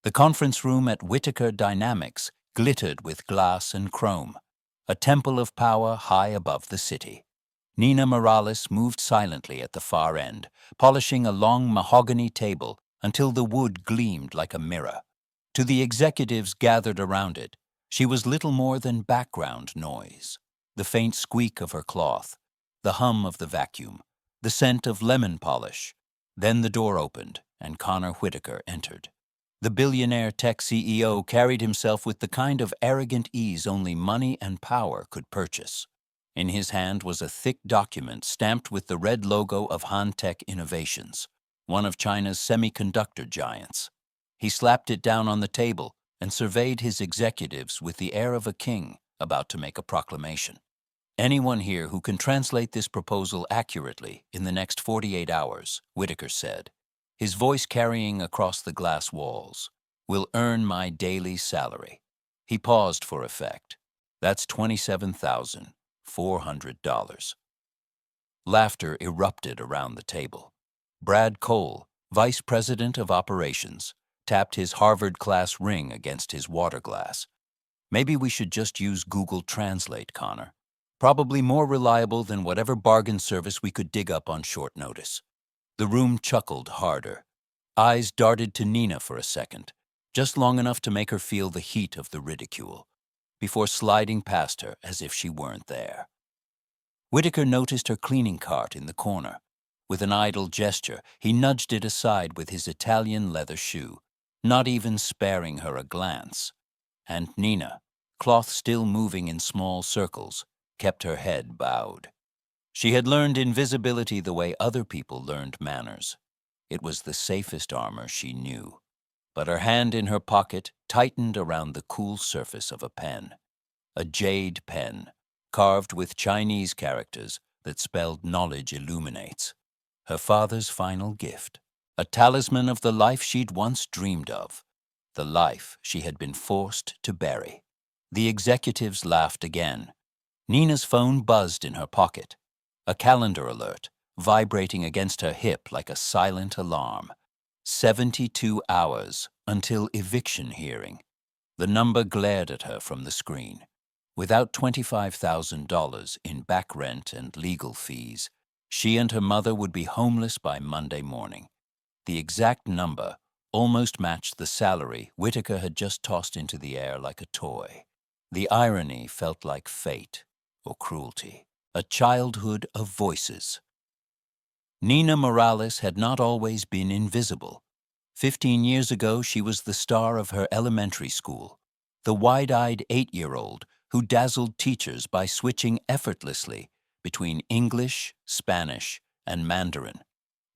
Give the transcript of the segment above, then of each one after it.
The conference room at Whittaker Dynamics glittered with glass and chrome, a temple of power high above the city. Nina Morales moved silently at the far end, polishing a long mahogany table until the wood gleamed like a mirror. To the executives gathered around it, she was little more than background noise. The faint squeak of her cloth, the hum of the vacuum, the scent of lemon polish. Then the door opened, and Connor Whittaker entered. The billionaire tech CEO carried himself with the kind of arrogant ease only money and power could purchase. In his hand was a thick document stamped with the red logo of Han-Tech Innovations, one of China's semiconductor giants. He slapped it down on the table and surveyed his executives with the air of a king about to make a proclamation. "Anyone here who can translate this proposal accurately in the next 48 hours, Whittaker said, his voice carrying across the glass walls, "will earn my daily salary." He paused for effect. "That's $27,400. Laughter erupted around the table. Brad Cole, vice president of operations, tapped his Harvard-class ring against his water glass. "Maybe we should just use Google Translate, Connor. Probably more reliable than whatever bargain service we could dig up on short notice." The room chuckled harder. Eyes darted to Nina for a second, just long enough to make her feel the heat of the ridicule, before sliding past her as if she weren't there. Whittaker noticed her cleaning cart in the corner. With an idle gesture, he nudged it aside with his Italian leather shoe, not even sparing her a glance. And Nina, cloth still moving in small circles, kept her head bowed. She had learned invisibility the way other people learned manners. It was the safest armor she knew. But her hand in her pocket tightened around the cool surface of a pen. A jade pen, carved with Chinese characters that spelled "Knowledge illuminates." Her father's final gift. A talisman of the life she'd once dreamed of. The life she had been forced to bury. The executives laughed again. Nina's phone buzzed in her pocket. A calendar alert, vibrating against her hip like a silent alarm. 72 hours until eviction hearing. The number glared at her from the screen. Without $25,000 in back rent and legal fees, she and her mother would be homeless by Monday morning. The exact number almost matched the salary Whittaker had just tossed into the air like a toy. The irony felt like fate or cruelty. A childhood of voices. Nina Morales had not always been invisible. 15 years ago, she was the star of her elementary school, the wide-eyed 8-year-old who dazzled teachers by switching effortlessly between English, Spanish, and Mandarin.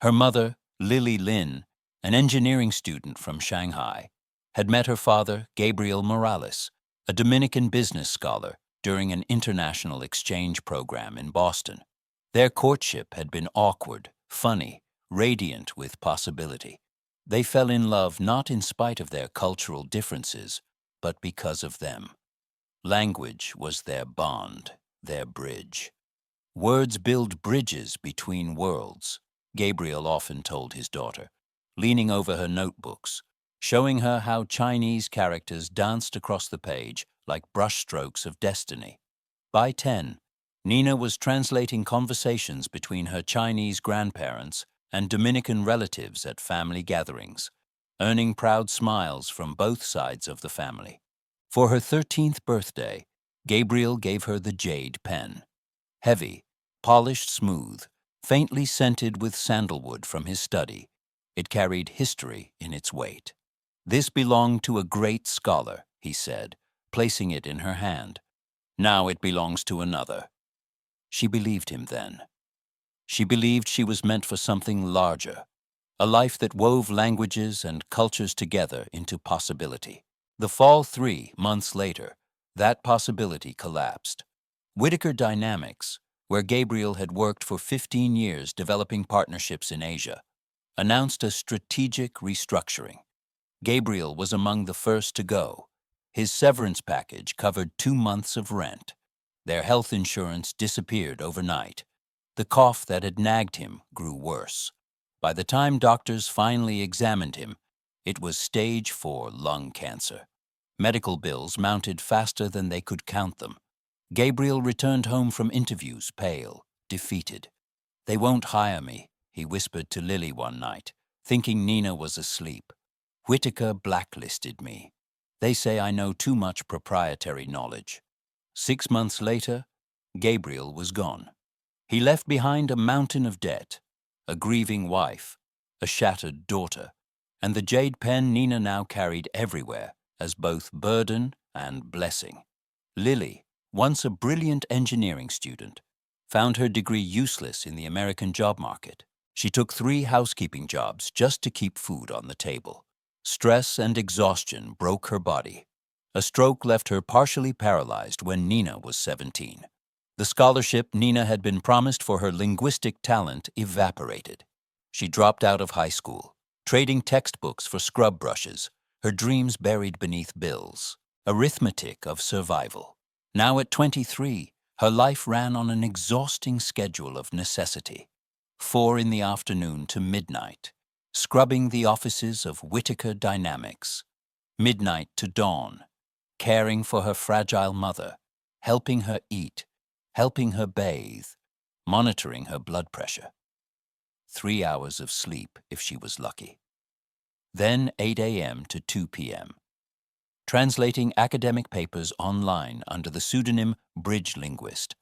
Her mother, Lily Lin, an engineering student from Shanghai, had met her father, Gabriel Morales, a Dominican business scholar, during an international exchange program in Boston. Their courtship had been awkward, funny, radiant with possibility. They fell in love not in spite of their cultural differences, but because of them. Language was their bond, their bridge. "Words build bridges between worlds," Gabriel often told his daughter, leaning over her notebooks, showing her how Chinese characters danced across the page like brushstrokes of destiny. By 10, Nina was translating conversations between her Chinese grandparents and Dominican relatives at family gatherings, earning proud smiles from both sides of the family. For her 13th birthday, Gabriel gave her the jade pen. Heavy, polished smooth, faintly scented with sandalwood from his study, it carried history in its weight. "This belonged to a great scholar," he said, placing it in her hand. "Now it belongs to another." She believed him then. She believed she was meant for something larger, a life that wove languages and cultures together into possibility. The fall 3 months later, that possibility collapsed. Whittaker Dynamics, where Gabriel had worked for 15 years developing partnerships in Asia, announced a strategic restructuring. Gabriel was among the first to go. His severance package covered 2 months of rent. Their health insurance disappeared overnight. The cough that had nagged him grew worse. By the time doctors finally examined him, It was stage 4 lung cancer. Medical bills mounted faster than they could count them. Gabriel returned home from interviews, pale, defeated. "They won't hire me," he whispered to Lily one night, thinking Nina was asleep. "Whitaker blacklisted me. They say I know too much proprietary knowledge." 6 months later, Gabriel was gone. He left behind a mountain of debt, a grieving wife, a shattered daughter, and the jade pen Nina now carried everywhere as both burden and blessing. Lily, once a brilliant engineering student, found her degree useless in the American job market. She took 3 housekeeping jobs just to keep food on the table. Stress and exhaustion broke her body. A stroke left her partially paralyzed when Nina was 17. The scholarship Nina had been promised for her linguistic talent evaporated. She dropped out of high school, trading textbooks for scrub brushes, her dreams buried beneath bills. Arithmetic of survival. Now at 23, her life ran on an exhausting schedule of necessity. 4 in the afternoon to midnight, scrubbing the offices of Whitaker Dynamics. Midnight to dawn, caring for her fragile mother, helping her eat, helping her bathe, monitoring her blood pressure. 3 hours of sleep if she was lucky. Then 8 a.m. to 2 p.m. Translating academic papers online under the pseudonym Bridge Linguist,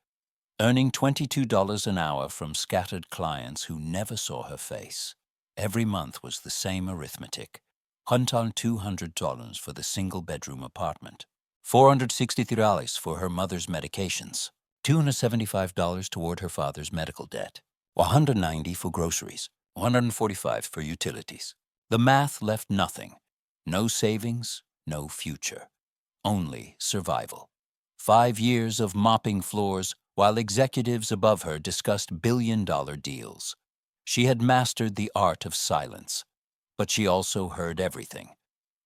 earning $22 an hour from scattered clients who never saw her face. Every month was the same arithmetic. $200 for the single-bedroom apartment, $463 for her mother's medications, $275 toward her father's medical debt, $190 for groceries, $145 for utilities. The math left nothing. No savings, no future. Only survival. 5 years of mopping floors while executives above her discussed billion-dollar deals. She had mastered the art of silence, but she also heard everything.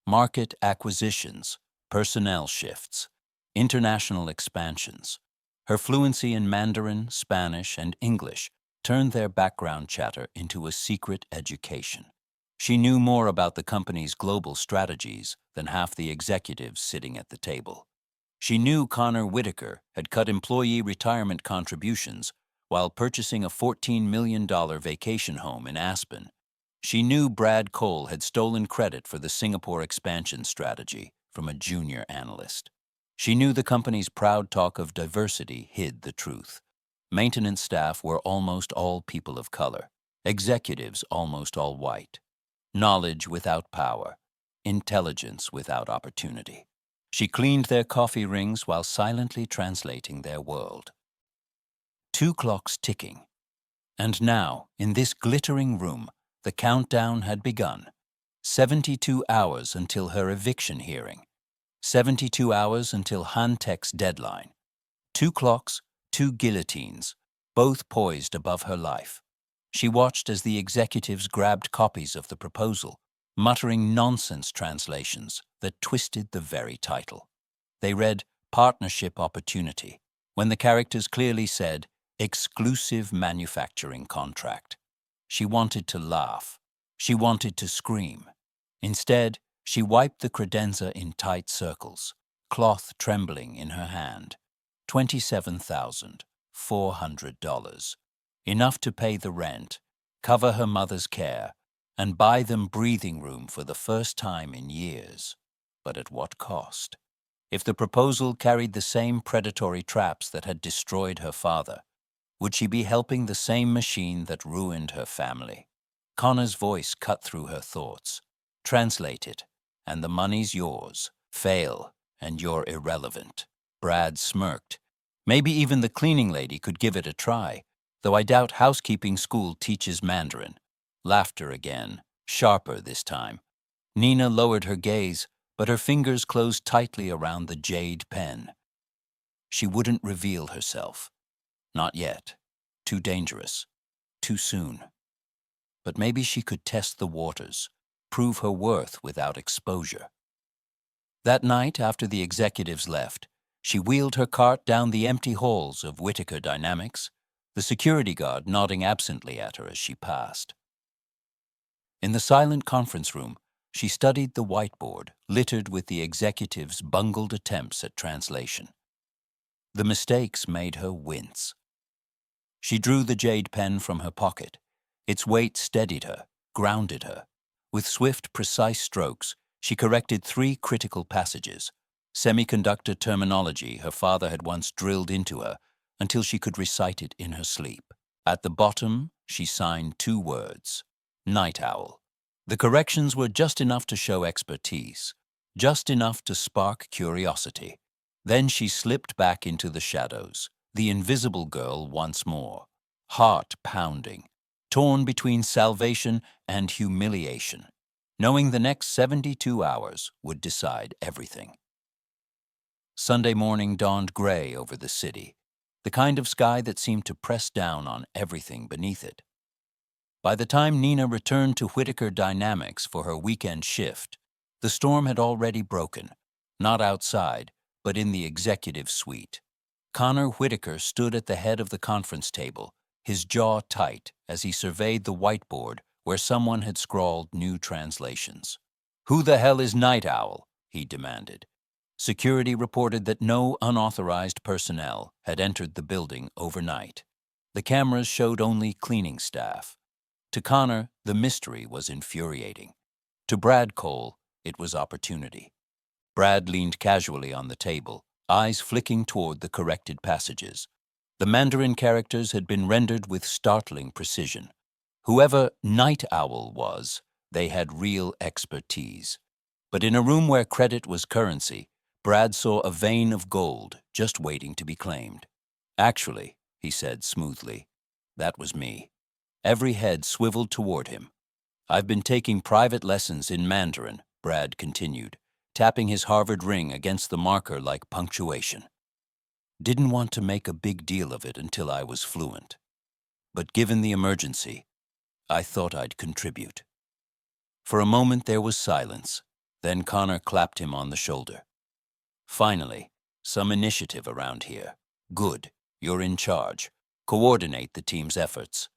Market acquisitions, personnel shifts, international expansions. Her fluency in Mandarin, Spanish, and English turned their background chatter into a secret education. She knew more about the company's global strategies than half the executives sitting at the table. She knew Connor Whitaker had cut employee retirement contributions while purchasing a $14 million vacation home in Aspen. She knew Brad Cole had stolen credit for the Singapore expansion strategy from a junior analyst. She knew the company's proud talk of diversity hid the truth. Maintenance staff were almost all people of color, executives almost all white. Knowledge without power, intelligence without opportunity. She cleaned their coffee rings while silently translating their world. 2 clocks ticking. And now, in this glittering room, the countdown had begun. 72 hours until her eviction hearing. 72 hours until Hantek's deadline. 2 clocks, 2 guillotines, both poised above her life. She watched as the executives grabbed copies of the proposal, muttering nonsense translations that twisted the very title. They read partnership opportunity, when the characters clearly said exclusive manufacturing contract. She wanted to laugh. She wanted to scream. Instead, she wiped the credenza in tight circles, cloth trembling in her hand. $27,400. Enough to pay the rent, cover her mother's care, and buy them breathing room for the first time in years. But at what cost? If the proposal carried the same predatory traps that had destroyed her father, would she be helping the same machine that ruined her family? Connor's voice cut through her thoughts. Translate it, and the money's yours. Fail, and you're irrelevant. Brad smirked. Maybe even the cleaning lady could give it a try, though I doubt housekeeping school teaches Mandarin. Laughter again, sharper this time. Nina lowered her gaze, but her fingers closed tightly around the jade pen. She wouldn't reveal herself. Not yet. Too dangerous. Too soon. But maybe she could test the waters, prove her worth without exposure. That night, after the executives left, she wheeled her cart down the empty halls of Whitaker Dynamics, the security guard nodding absently at her as she passed. In the silent conference room, She studied the whiteboard, littered with the executive's bungled attempts at translation. The mistakes made her wince. She drew the jade pen from her pocket. Its weight steadied her, grounded her. With swift, precise strokes, she corrected 3 critical passages. Semiconductor terminology her father had once drilled into her until she could recite it in her sleep. At the bottom, she signed 2 words: Night Owl. The corrections were just enough to show expertise, just enough to spark curiosity. Then she slipped back into the shadows, the invisible girl once more, heart pounding, torn between salvation and humiliation, knowing the next 72 hours would decide everything. Sunday morning dawned gray over the city, the kind of sky that seemed to press down on everything beneath it. By the time Nina returned to Whitaker Dynamics for her weekend shift, the storm had already broken, not outside, but in the executive suite. Connor Whitaker stood at the head of the conference table, his jaw tight as he surveyed the whiteboard where someone had scrawled new translations. "Who the hell is Night Owl?" he demanded. Security reported that no unauthorized personnel had entered the building overnight. The cameras showed only cleaning staff. To Connor, the mystery was infuriating. To Brad Cole, it was opportunity. Brad leaned casually on the table, eyes flicking toward the corrected passages. The Mandarin characters had been rendered with startling precision. Whoever Night Owl was, they had real expertise. But in a room where credit was currency, Brad saw a vein of gold just waiting to be claimed. "Actually," he said smoothly, "that was me." Every head swiveled toward him. "I've been taking private lessons in Mandarin," Brad continued, tapping his Harvard ring against the marker like punctuation. "Didn't want to make a big deal of it until I was fluent. But given the emergency, I thought I'd contribute." For a moment there was silence. Then Connor clapped him on the shoulder. "Finally, some initiative around here. Good, you're in charge. Coordinate the team's efforts."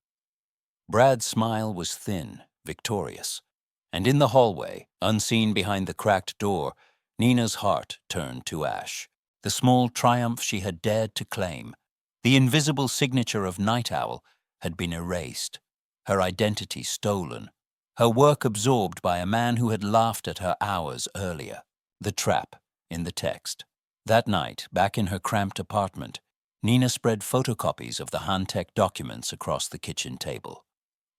Brad's smile was thin, victorious. And in the hallway, unseen behind the cracked door, Nina's heart turned to ash. The small triumph she had dared to claim, the invisible signature of Night Owl, had been erased, her identity stolen, her work absorbed by a man who had laughed at her hours earlier. The trap in the text. That night, back in her cramped apartment, Nina spread photocopies of the Hantech documents across the kitchen table.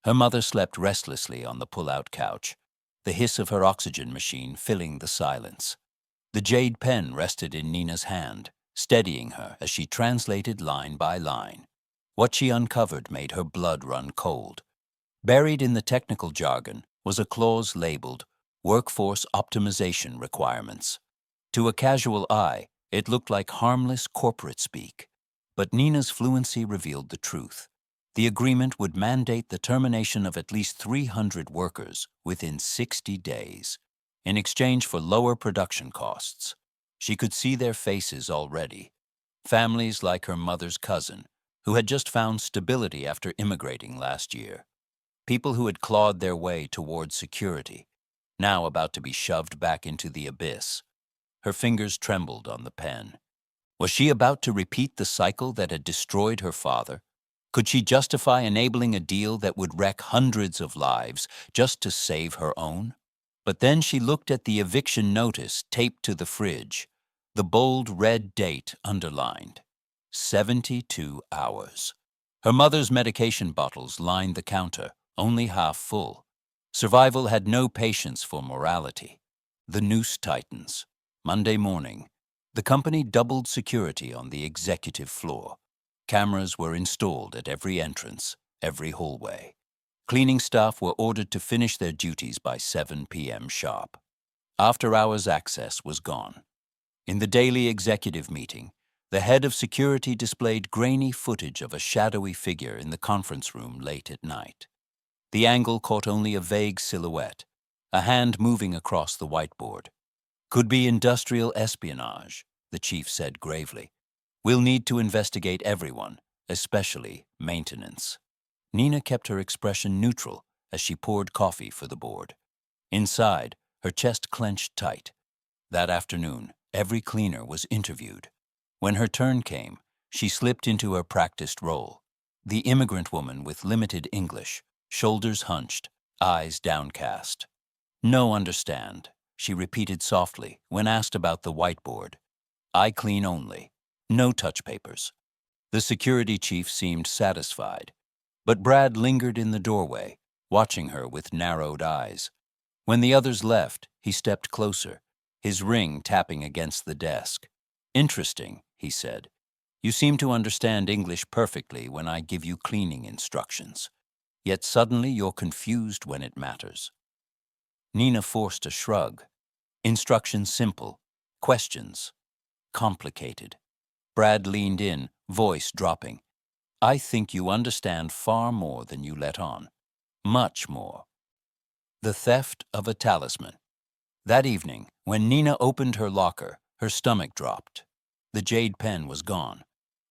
Her mother slept restlessly on the pull-out couch, the hiss of her oxygen machine filling the silence. The jade pen rested in Nina's hand, steadying her as she translated line by line. What she uncovered made her blood run cold. Buried in the technical jargon was a clause labeled Workforce Optimization Requirements. To a casual eye, it looked like harmless corporate speak. But Nina's fluency revealed the truth. The agreement would mandate the termination of at least 300 workers within 60 days, in exchange for lower production costs. She could see their faces already. Families like her mother's cousin, who had just found stability after immigrating last year. People who had clawed their way toward security, now about to be shoved back into the abyss. Her fingers trembled on the pen. Was she about to repeat the cycle that had destroyed her father? Could she justify enabling a deal that would wreck hundreds of lives just to save her own? But then she looked at the eviction notice taped to the fridge, the bold red date underlined. 72 hours. Her mother's medication bottles lined the counter, only half full. Survival had no patience for morality. The noose tightens. Monday morning, the company doubled security on the executive floor. Cameras were installed at every entrance, every hallway. Cleaning staff were ordered to finish their duties by 7 p.m. sharp. After-hours access was gone. In the daily executive meeting, the head of security displayed grainy footage of a shadowy figure in the conference room late at night. The angle caught only a vague silhouette, a hand moving across the whiteboard. "Could be industrial espionage," the chief said gravely. "We'll need to investigate everyone, especially maintenance." Nina kept her expression neutral as she poured coffee for the board. Inside, Her chest clenched tight. That afternoon, every cleaner was interviewed. When her turn came, she slipped into her practiced role. The immigrant woman with limited English, shoulders hunched, eyes downcast. "No understand," she repeated softly when asked about the whiteboard. "I clean only. No touch papers." The security chief seemed satisfied, but Brad lingered in the doorway, watching her with narrowed eyes. When the others left, he stepped closer, his ring tapping against the desk. "Interesting," he said. "You seem to understand English perfectly when I give you cleaning instructions. Yet suddenly you're confused when it matters." Nina forced a shrug. Instructions simple, questions complicated. Brad leaned in, voice dropping. "I think you understand far more than you let on. Much more." The theft of a talisman. That evening, when Nina opened her locker, her stomach dropped. The jade pen was gone.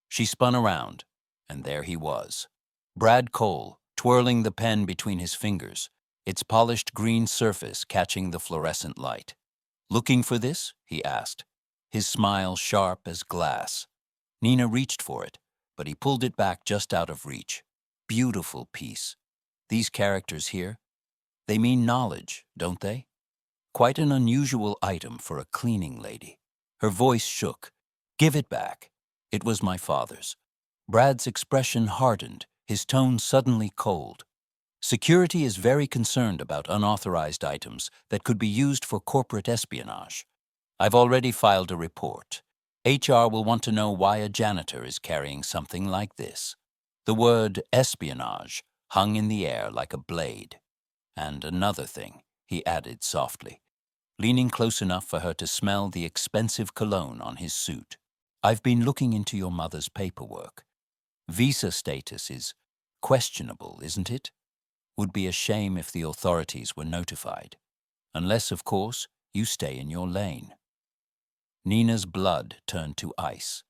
She spun around, and there he was. Brad Cole, twirling the pen between his fingers, its polished green surface catching the fluorescent light. "Looking for this?" he asked, his smile sharp as glass. Nina reached for it, but he pulled it back just out of reach. "Beautiful piece. These characters here, they mean knowledge, don't they? Quite an unusual item for a cleaning lady." Her voice shook. "Give it back." It was my father's. Brad's expression hardened, his tone suddenly cold. "Security is very concerned about unauthorized items that could be used for corporate espionage. I've already filed a report. HR will want to know why a janitor is carrying something like this." The word espionage hung in the air like a blade. "And another thing," he added softly, leaning close enough for her to smell the expensive cologne on his suit. "I've been looking into your mother's paperwork. Visa status is questionable, isn't it? Would be a shame if the authorities were notified. Unless, of course, you stay in your lane." Nina's blood turned to ice.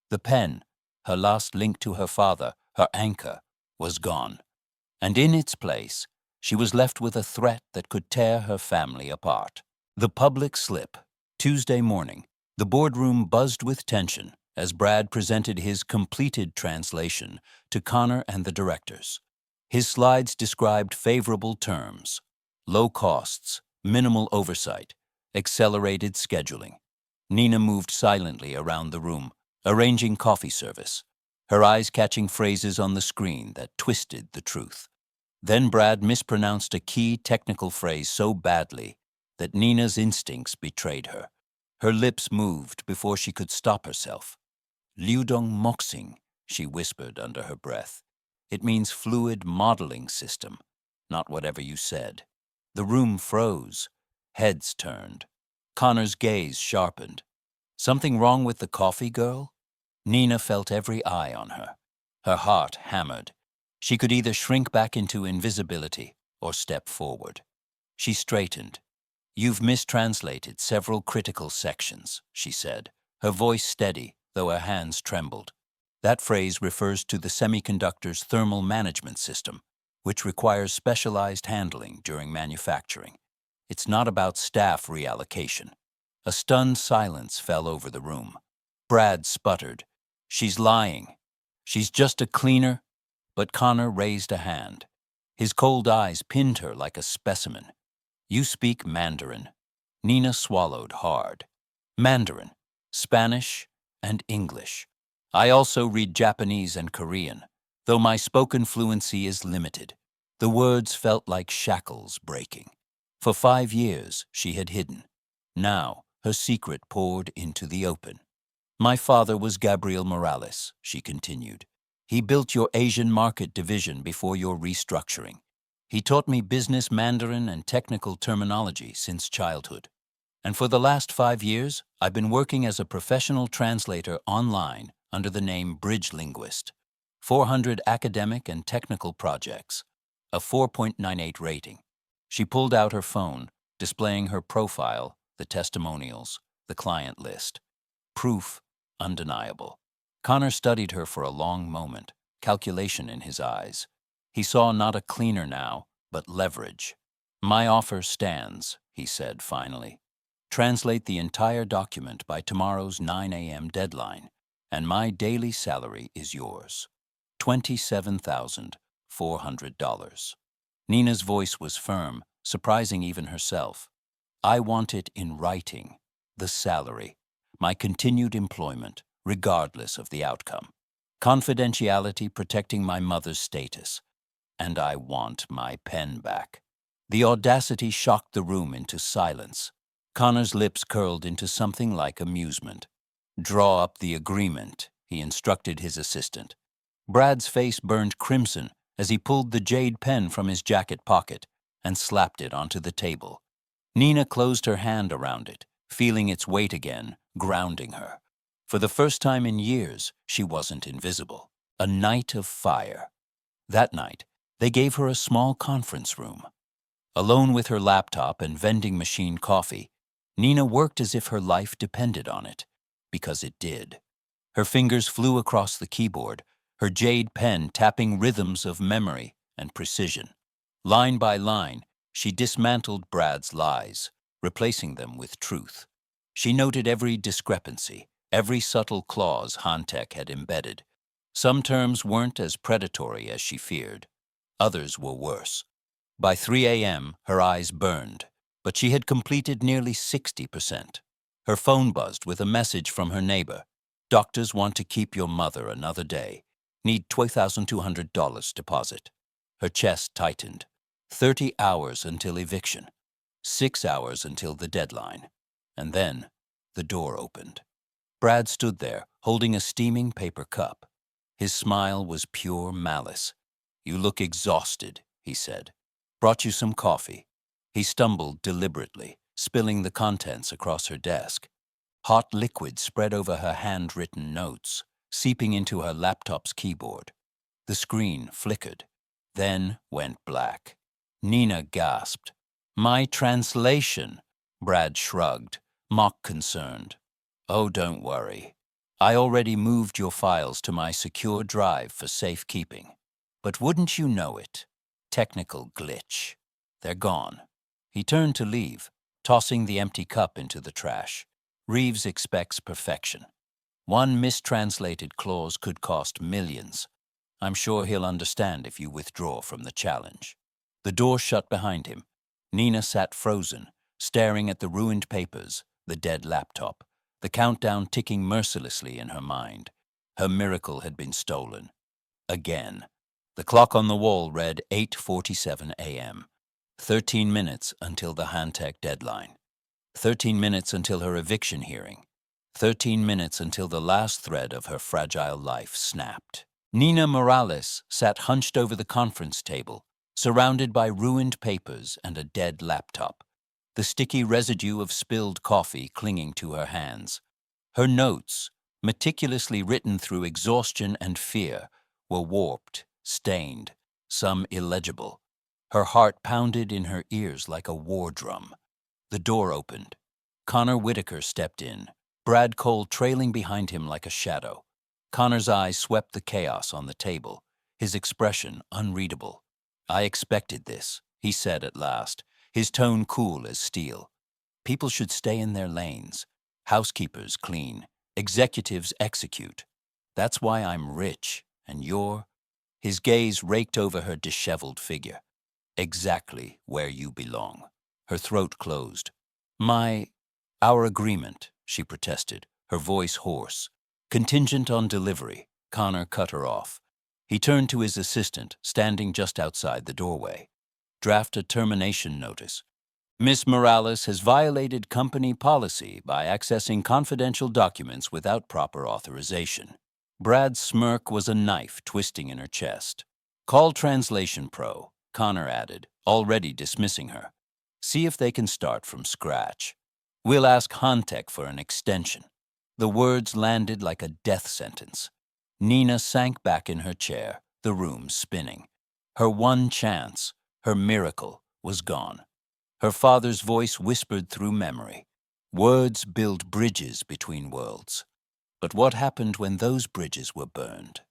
The pen, her last link to her father, her anchor, was gone. And in its place, she was left with a threat that could tear her family apart. The public slip. Tuesday morning, the boardroom buzzed with tension as Brad presented his completed translation to Connor and the directors. His slides described favorable terms: low costs, minimal oversight, accelerated scheduling. Nina moved silently around the room, arranging coffee service, her eyes catching phrases on the screen that twisted the truth. Then Brad mispronounced a key technical phrase so badly that Nina's instincts betrayed her. Her lips moved before she could stop herself. "Liudong Moxing," she whispered under her breath. "It means fluid modeling system, not whatever you said." The room froze. Heads turned. Connor's gaze sharpened. Something wrong with the coffee girl? Nina felt every eye on her. Her heart hammered. She could either shrink back into invisibility or step forward. She straightened. "You've mistranslated several critical sections," she said, her voice steady, though her hands trembled. "That phrase refers to the semiconductor's thermal management system, which requires specialized handling during manufacturing. It's not about staff reallocation." A stunned silence fell over the room. Brad sputtered. "She's lying. She's just a cleaner." But Connor raised a hand. His cold eyes pinned her like a specimen. "You speak Mandarin." Nina swallowed hard. "Mandarin, Spanish, and English. I also read Japanese and Korean, though my spoken fluency is limited." The words felt like shackles breaking. For 5 years, she had hidden. Now, her secret poured into the open. "My father was Gabriel Morales," she continued. "He built your Asian market division before your restructuring. He taught me business Mandarin and technical terminology since childhood. And for the last 5 years, I've been working as a professional translator online under the name Bridge Linguist. 400 academic and technical projects. A 4.98 rating." She pulled out her phone, displaying her profile, the testimonials, the client list. Proof undeniable. Connor studied her for a long moment, calculation in his eyes. He saw not a cleaner now, but leverage. "My offer stands," he said finally. Translate the entire document by tomorrow's 9 a.m. deadline, and my daily salary is yours. $27,400. Nina's voice was firm, surprising even herself. I want it in writing, the salary, my continued employment, regardless of the outcome. Confidentiality protecting my mother's status. And I want my pen back. The audacity shocked the room into silence. Connor's lips curled into something like amusement. Draw up the agreement, he instructed his assistant. Brad's face burned crimson as he pulled the jade pen from his jacket pocket and slapped it onto the table. Nina closed her hand around it, feeling its weight again, grounding her. For the first time in years, she wasn't invisible. A night of fire. That night, they gave her a small conference room. Alone with her laptop and vending machine coffee, Nina worked as if her life depended on it, because it did. Her fingers flew across the keyboard, her jade pen tapping rhythms of memory and precision. Line by line, she dismantled Brad's lies, replacing them with truth. She noted every discrepancy, every subtle clause Hantek had embedded. Some terms weren't as predatory as she feared. Others were worse. By 3 a.m., her eyes burned, but she had completed nearly 60%. Her phone buzzed with a message from her neighbor. Doctors want to keep your mother another day. Need $2,200 deposit. Her chest tightened. 30 hours until eviction. 6 hours until the deadline. And then, the door opened. Brad stood there, holding a steaming paper cup. His smile was pure malice. You look exhausted, he said. Brought you some coffee. He stumbled deliberately, spilling the contents across her desk. Hot liquid spread over her handwritten notes, seeping into her laptop's keyboard. The screen flickered, then went black. Nina gasped. My translation, Brad shrugged, mock concerned. Oh, don't worry. I already moved your files to my secure drive for safekeeping. But wouldn't you know it? Technical glitch. They're gone. He turned to leave, tossing the empty cup into the trash. Reeves expects perfection. One mistranslated clause could cost millions. I'm sure he'll understand if you withdraw from the challenge. The door shut behind him. Nina sat frozen, staring at the ruined papers, the dead laptop, the countdown ticking mercilessly in her mind. Her miracle had been stolen. Again. The clock on the wall read 8:47 a.m. 13 minutes until the Hantek deadline. 13 minutes until her eviction hearing. 13 minutes until the last thread of her fragile life snapped. Nina Morales sat hunched over the conference table, surrounded by ruined papers and a dead laptop, the sticky residue of spilled coffee clinging to her hands. Her notes, meticulously written through exhaustion and fear, were warped, stained, some illegible. Her heart pounded in her ears like a war drum. The door opened. Connor Whitaker stepped in, Brad Cole trailing behind him like a shadow. Connor's eyes swept the chaos on the table, his expression unreadable. I expected this, he said at last, his tone cool as steel. People should stay in their lanes. Housekeepers clean. Executives execute. That's why I'm rich, and you're... His gaze raked over her disheveled figure. Exactly where you belong. Her throat closed. Our agreement, she protested, her voice hoarse. Contingent on delivery. Connor cut her off. He turned to his assistant, standing just outside the doorway. Draft a termination notice. Miss Morales has violated company policy by accessing confidential documents without proper authorization. Brad's smirk was a knife twisting in her chest. Call Translation Pro, Connor added, already dismissing her. See if they can start from scratch. We'll ask Hantek for an extension. The words landed like a death sentence. Nina sank back in her chair, the room spinning. Her one chance, her miracle, was gone. Her father's voice whispered through memory. Words build bridges between worlds. But what happened when those bridges were burned?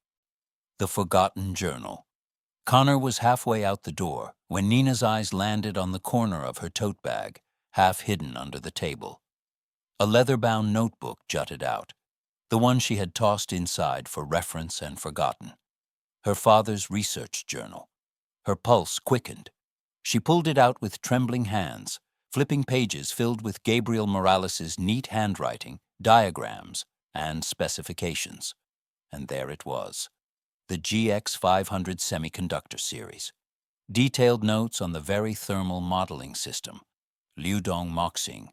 The forgotten journal. Connor was halfway out the door when Nina's eyes landed on the corner of her tote bag, half hidden under the table. A leather-bound notebook jutted out, the one she had tossed inside for reference and forgotten. Her father's research journal. Her pulse quickened. She pulled it out with trembling hands, flipping pages filled with Gabriel Morales's neat handwriting, diagrams, and specifications. And there it was, the GX500 semiconductor series. Detailed notes on the very thermal modeling system, Liudong Moxing,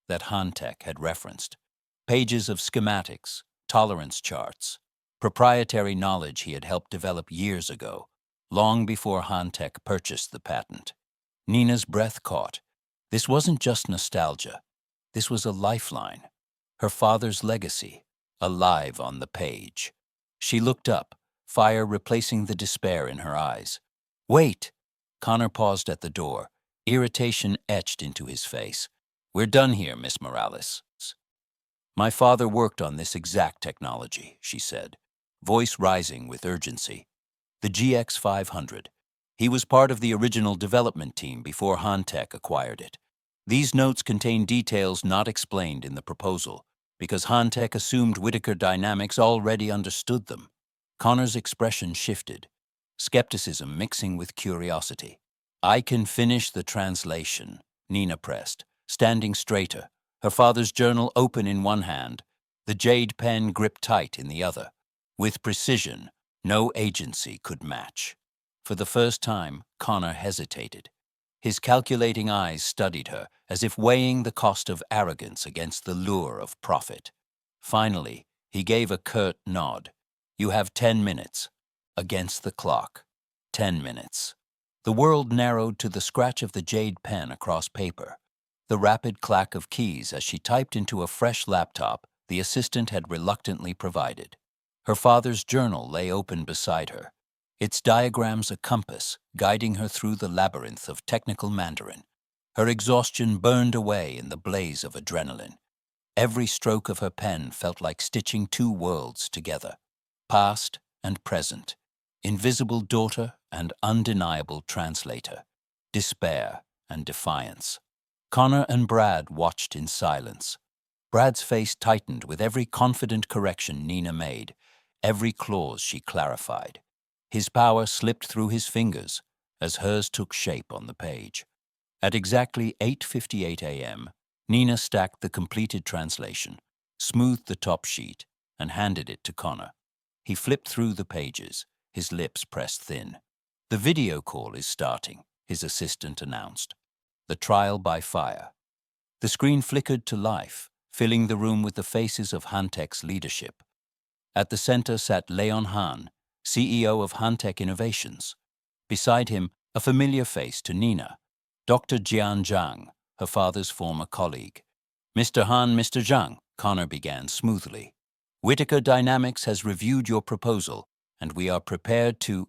that Hantech had referenced. Pages of schematics, tolerance charts, proprietary knowledge he had helped develop years ago, long before Hantech purchased the patent. Nina's breath caught. This wasn't just nostalgia. This was a lifeline. Her father's legacy, alive on the page. She looked up, fire replacing the despair in her eyes. "Wait!" Connor paused at the door, irritation etched into his face. "We're done here, Miss Morales." "My father worked on this exact technology," she said, voice rising with urgency. "The GX500. He was part of the original development team before Hantech acquired it. These notes contain details not explained in the proposal, because Hantech assumed Whittaker Dynamics already understood them." Connor's expression shifted, skepticism mixing with curiosity. "I can finish the translation," Nina pressed, standing straighter, her father's journal open in one hand, the jade pen gripped tight in the other. With precision, no agency could match. For the first time, Connor hesitated. His calculating eyes studied her, as if weighing the cost of arrogance against the lure of profit. Finally, he gave a curt nod. "You have 10 minutes." Against the clock. 10 minutes. The world narrowed to the scratch of the jade pen across paper, the rapid clack of keys as she typed into a fresh laptop the assistant had reluctantly provided. Her father's journal lay open beside her, its diagrams a compass guiding her through the labyrinth of technical Mandarin. Her exhaustion burned away in the blaze of adrenaline. Every stroke of her pen felt like stitching two worlds together, past and present, invisible daughter and undeniable translator, despair and defiance. Connor and Brad watched in silence. Brad's face tightened with every confident correction Nina made, every clause she clarified. His power slipped through his fingers as hers took shape on the page. At exactly 8:58 a.m., Nina stacked the completed translation, smoothed the top sheet, and handed it to Connor. He flipped through the pages, his lips pressed thin. "The video call is starting," his assistant announced. "The trial by fire." The screen flickered to life, filling the room with the faces of Hantech's leadership. At the center sat Leon Han, CEO of Hantech Innovations. Beside him, a familiar face to Nina, Dr. Jian Zhang, her father's former colleague. "Mr. Han, Mr. Zhang," Connor began smoothly. "Whittaker Dynamics has reviewed your proposal, and we are prepared to—"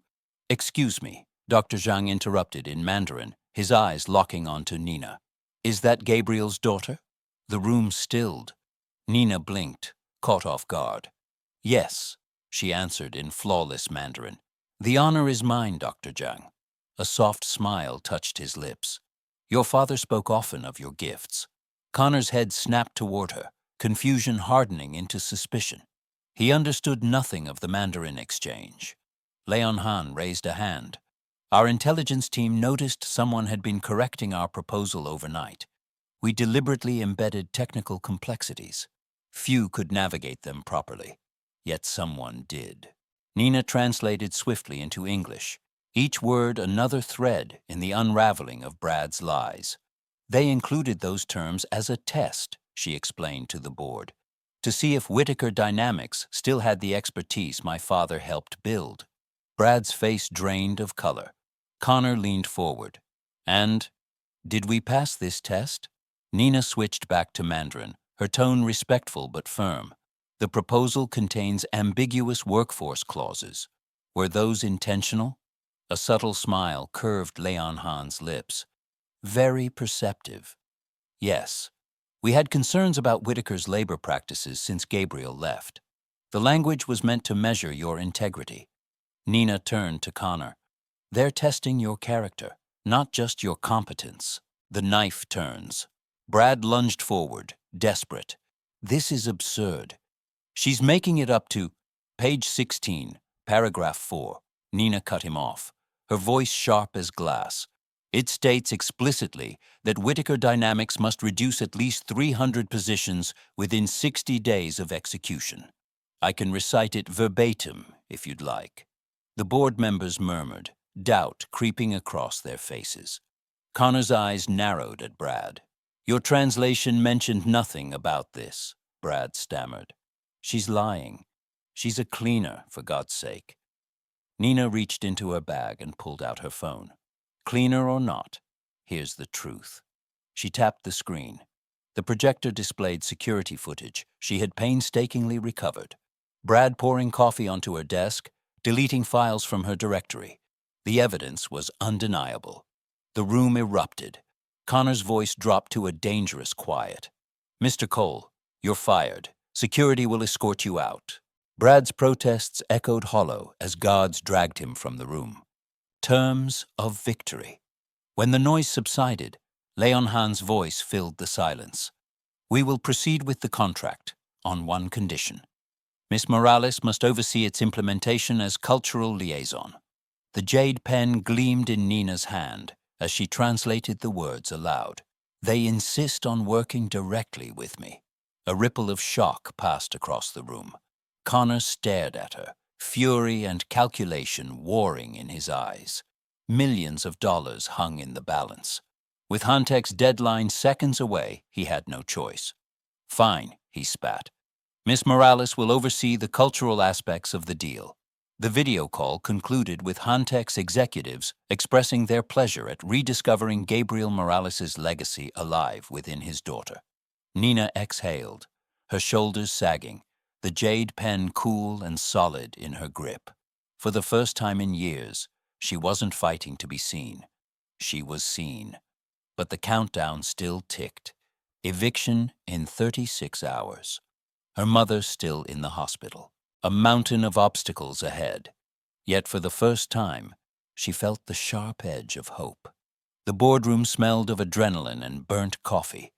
"Excuse me," Dr. Zhang interrupted in Mandarin, his eyes locking onto Nina. "Is that Gabriel's daughter?" The room stilled. Nina blinked, caught off guard. "Yes," she answered in flawless Mandarin. "The honor is mine, Dr. Zhang." A soft smile touched his lips. "Your father spoke often of your gifts." Connor's head snapped toward her, confusion hardening into suspicion. He understood nothing of the Mandarin exchange. Leon Han raised a hand. "Our intelligence team noticed someone had been correcting our proposal overnight. We deliberately embedded technical complexities. Few could navigate them properly, yet someone did." Nina translated swiftly into English, each word another thread in the unraveling of Brad's lies. "They included those terms as a test," she explained to the board, "to see if Whittaker Dynamics still had the expertise my father helped build." Brad's face drained of color. Connor leaned forward. "And did we pass this test?" Nina switched back to Mandarin, her tone respectful but firm. "The proposal contains ambiguous workforce clauses. Were those intentional?" A subtle smile curved Leon Han's lips. "Very perceptive. Yes. We had concerns about Whittaker's labor practices since Gabriel left. The language was meant to measure your integrity." Nina turned to Connor. "They're testing your character, not just your competence." The knife turns. Brad lunged forward, desperate. This is absurd. She's making it up to page 16, paragraph 4. Nina cut him off, her voice sharp as glass. It states explicitly that Whittaker Dynamics must reduce at least 300 positions within 60 days of execution. I can recite it verbatim, if you'd like. The board members murmured, doubt creeping across their faces. Connor's eyes narrowed at Brad. Your translation mentioned nothing about this, Brad stammered. She's lying. She's a cleaner, for God's sake. Nina reached into her bag and pulled out her phone. Cleaner or not, here's the truth. She tapped the screen. The projector displayed security footage she had painstakingly recovered. Brad pouring coffee onto her desk, deleting files from her directory. The evidence was undeniable. The room erupted. Connor's voice dropped to a dangerous quiet. Mr. Cole, you're fired. Security will escort you out. Brad's protests echoed hollow as guards dragged him from the room. Terms of victory. When the noise subsided, Leon Hahn's voice filled the silence. We will proceed with the contract on one condition. Miss Morales must oversee its implementation as cultural liaison. The jade pen gleamed in Nina's hand as she translated the words aloud. They insist on working directly with me. A ripple of shock passed across the room. Connor stared at her, fury and calculation warring in his eyes. Millions of dollars hung in the balance. With Hantek's deadline seconds away, he had no choice. Fine, he spat. Miss Morales will oversee the cultural aspects of the deal. The video call concluded with Hantek's executives expressing their pleasure at rediscovering Gabriel Morales' legacy alive within his daughter. Nina exhaled, her shoulders sagging, the jade pen cool and solid in her grip. For the first time in years, she wasn't fighting to be seen. She was seen. But the countdown still ticked. Eviction in 36 hours. Her mother still in the hospital. A mountain of obstacles ahead. Yet for the first time, she felt the sharp edge of hope. The boardroom smelled of adrenaline and burnt coffee.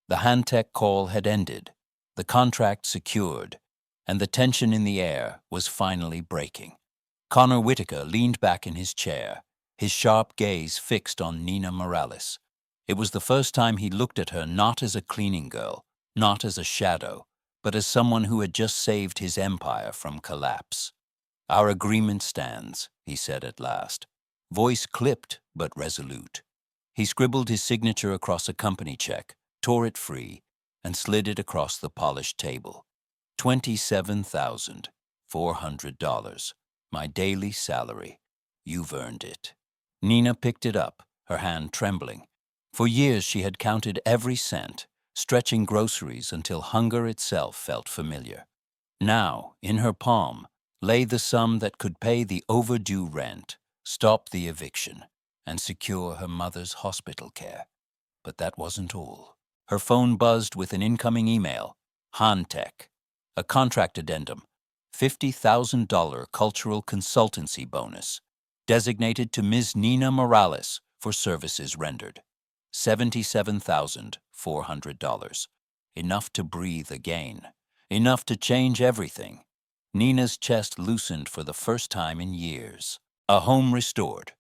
The Hantek call had ended, the contract secured, and the tension in the air was finally breaking. Connor Whittaker leaned back in his chair, his sharp gaze fixed on Nina Morales. It was the first time he looked at her not as a cleaning girl, not as a shadow, but as someone who had just saved his empire from collapse. Our agreement stands, he said at last, voice clipped but resolute. He scribbled his signature across a company check, tore it free, and slid it across the polished table. $27,400, my daily salary. You've earned it. Nina picked it up, her hand trembling. For years she had counted every cent, stretching groceries until hunger itself felt familiar. Now, in her palm, lay the sum that could pay the overdue rent, stop the eviction, and secure her mother's hospital care. But that wasn't all. Her phone buzzed with an incoming email. Hantek. A contract addendum. $50,000 cultural consultancy bonus. Designated to Ms. Nina Morales for services rendered. $77,400. Enough to breathe again. Enough to change everything. Nina's chest loosened for the first time in years. A home restored.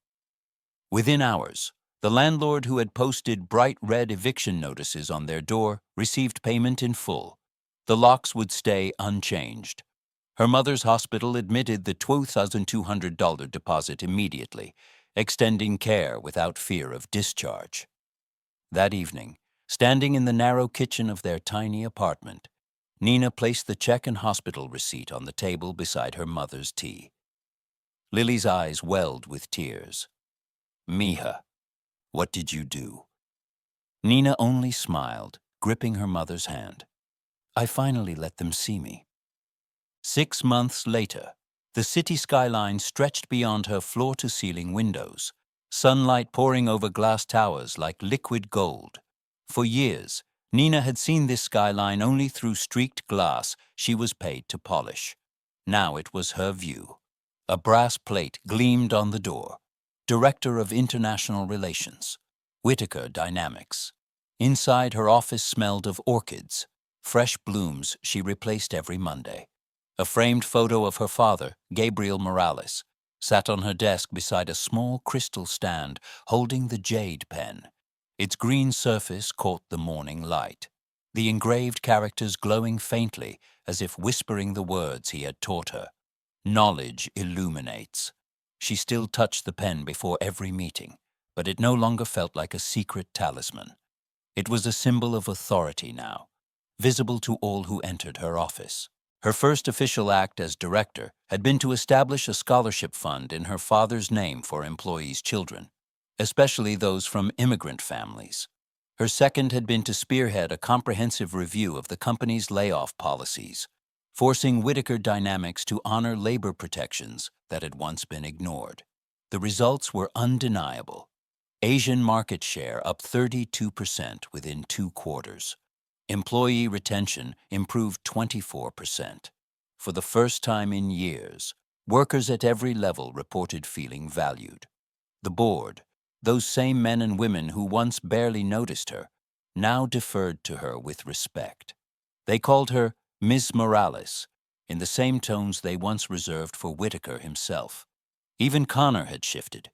Within hours, the landlord who had posted bright red eviction notices on their door received payment in full. The locks would stay unchanged. Her mother's hospital admitted the $2,200 deposit immediately, extending care without fear of discharge. That evening, standing in the narrow kitchen of their tiny apartment, Nina placed the check and hospital receipt on the table beside her mother's tea. Lily's eyes welled with tears. Mija, what did you do? Nina only smiled, gripping her mother's hand. I finally let them see me. 6 months later, the city skyline stretched beyond her floor-to-ceiling windows, sunlight pouring over glass towers like liquid gold. For years, Nina had seen this skyline only through streaked glass she was paid to polish. Now it was her view. A brass plate gleamed on the door. Director of International Relations, Whittaker Dynamics. Inside, her office smelled of orchids, fresh blooms she replaced every Monday. A framed photo of her father, Gabriel Morales, sat on her desk beside a small crystal stand holding the jade pen. Its green surface caught the morning light, the engraved characters glowing faintly as if whispering the words he had taught her. Knowledge illuminates. She still touched the pen before every meeting, but it no longer felt like a secret talisman. It was a symbol of authority now, visible to all who entered her office. Her first official act as director had been to establish a scholarship fund in her father's name for employees' children, especially those from immigrant families. Her second had been to spearhead a comprehensive review of the company's layoff policies, forcing Whittaker Dynamics to honor labor protections that had once been ignored. The results were undeniable. Asian market share up 32% within 2 quarters. Employee retention improved 24%. For the first time in years, workers at every level reported feeling valued. The board, those same men and women who once barely noticed her, now deferred to her with respect. They called her Ms. Morales, in the same tones they once reserved for Whittaker himself. Even Connor had shifted.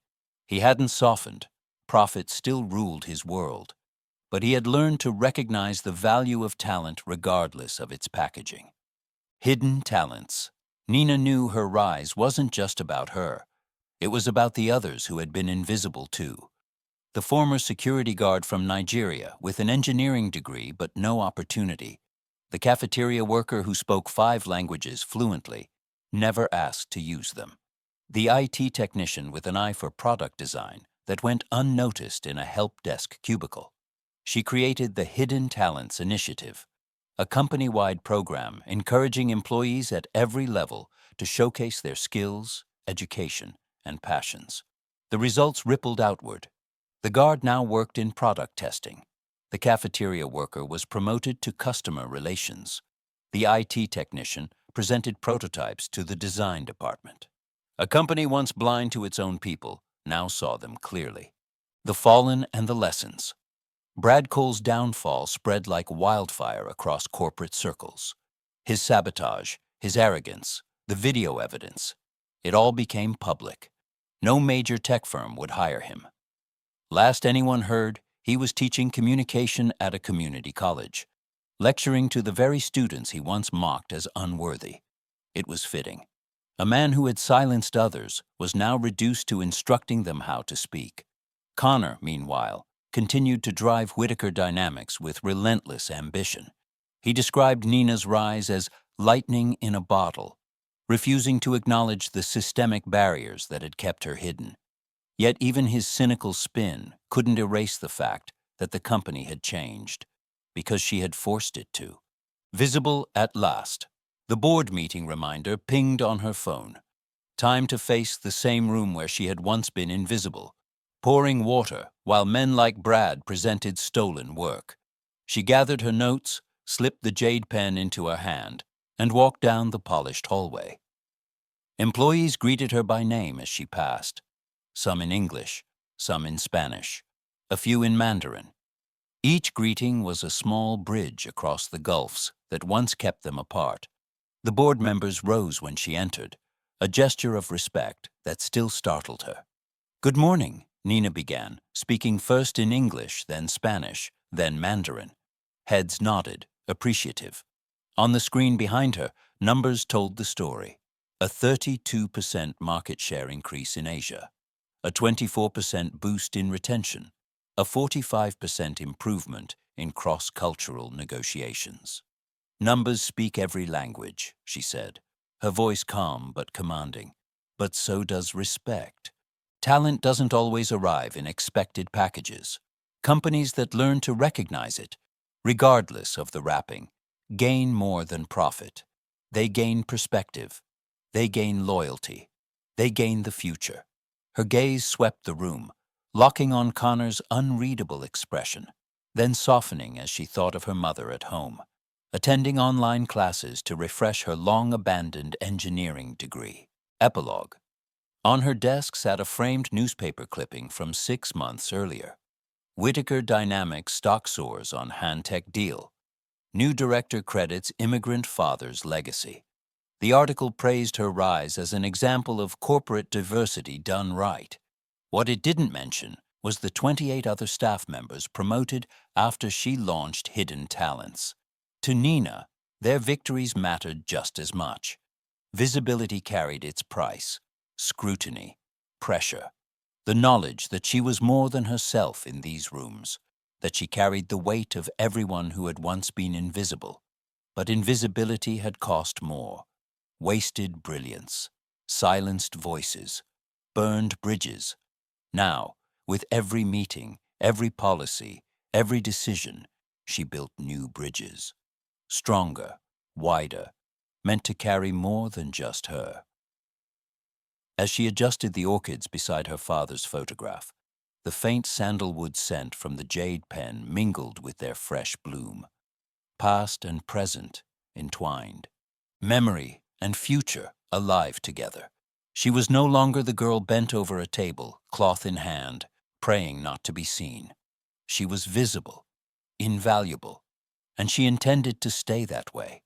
He hadn't softened. Profit still ruled his world. But he had learned to recognize the value of talent regardless of its packaging. Hidden talents. Nina knew her rise wasn't just about her. It was about the others who had been invisible too. The former security guard from Nigeria with an engineering degree but no opportunity. The cafeteria worker who spoke 5 languages fluently, never asked to use them. The IT technician with an eye for product design that went unnoticed in a help desk cubicle. She created the Hidden Talents Initiative, a company-wide program encouraging employees at every level to showcase their skills, education, and passions. The results rippled outward. The guard now worked in product testing. The cafeteria worker was promoted to customer relations. The IT technician presented prototypes to the design department. A company once blind to its own people now saw them clearly. The fallen and the lessons. Brad Cole's downfall spread like wildfire across corporate circles. His sabotage, his arrogance, the video evidence. It all became public. No major tech firm would hire him. Last anyone heard, he was teaching communication at a community college, lecturing to the very students he once mocked as unworthy. It was fitting. A man who had silenced others was now reduced to instructing them how to speak. Connor, meanwhile, continued to drive Whittaker Dynamics with relentless ambition. He described Nina's rise as lightning in a bottle, refusing to acknowledge the systemic barriers that had kept her hidden. Yet even his cynical spin couldn't erase the fact that the company had changed, because she had forced it to. Visible at last, the board meeting reminder pinged on her phone. Time to face the same room where she had once been invisible, pouring water while men like Brad presented stolen work. She gathered her notes, slipped the jade pen into her hand, and walked down the polished hallway. Employees greeted her by name as she passed, some in English, some in Spanish, a few in Mandarin. Each greeting was a small bridge across the gulfs that once kept them apart. The board members rose when she entered, a gesture of respect that still startled her. "Good morning," Nina began, speaking first in English, then Spanish, then Mandarin. Heads nodded, appreciative. On the screen behind her, numbers told the story. A 32% market share increase in Asia, a 24% boost in retention, a 45% improvement in cross-cultural negotiations. "Numbers speak every language," she said, her voice calm but commanding. "But so does respect. Talent doesn't always arrive in expected packages. Companies that learn to recognize it, regardless of the wrapping, gain more than profit. They gain perspective. They gain loyalty. They gain the future." Her gaze swept the room, locking on Connor's unreadable expression, then softening as she thought of her mother at home, attending online classes to refresh her long-abandoned engineering degree. Epilogue. On her desk sat a framed newspaper clipping from 6 months earlier. Whitaker Dynamics stock soars on Hantech deal. New director credits immigrant father's legacy. The article praised her rise as an example of corporate diversity done right. What it didn't mention was the 28 other staff members promoted after she launched Hidden Talents. To Nina, their victories mattered just as much. Visibility carried its price: scrutiny, pressure, the knowledge that she was more than herself in these rooms, that she carried the weight of everyone who had once been invisible. But invisibility had cost more: wasted brilliance, silenced voices, burned bridges. Now, with every meeting, every policy, every decision, she built new bridges. Stronger, wider, meant to carry more than just her. As she adjusted the orchids beside her father's photograph, the faint sandalwood scent from the jade pen mingled with their fresh bloom. Past and present entwined. Memory and future alive together. She was no longer the girl bent over a table, cloth in hand, praying not to be seen. She was visible, invaluable, and she intended to stay that way.